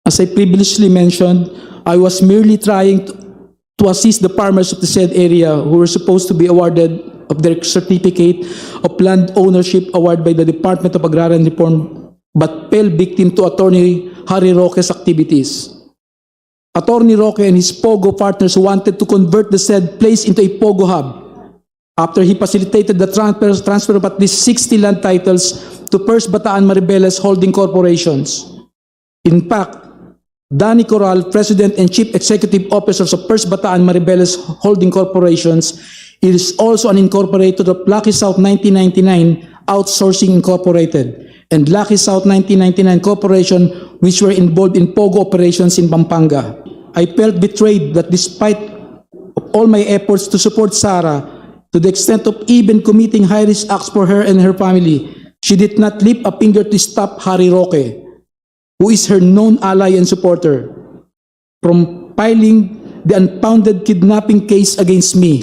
As I previously mentioned, I was merely trying to assist the farmers of the said area who were supposed to be awarded of their certificate of land ownership award by the Department of Agrarian Reform, but fell victim to Attorney Harry Roque's activities. Attorney Roque and his Pogo partners wanted to convert the said place into a Pogo hub after he facilitated the transfer of at least 60 land titles to First Bataan Maribeles holding corporations. In fact, Danny Corral, President and Chief Executive Officers of First Bataan Maribeles Holding Corporations, is also an incorporator of Lucky South 1999 Outsourcing Incorporated and Lucky South 1999 Corporation, which were involved in Pogo operations in Pampanga. I felt betrayed that despite all my efforts to support Sarah, to the extent of even committing high-risk acts for her and her family, she did not lift a finger to stop Harry Roque, who is her known ally and supporter, from filing the unfounded kidnapping case against me.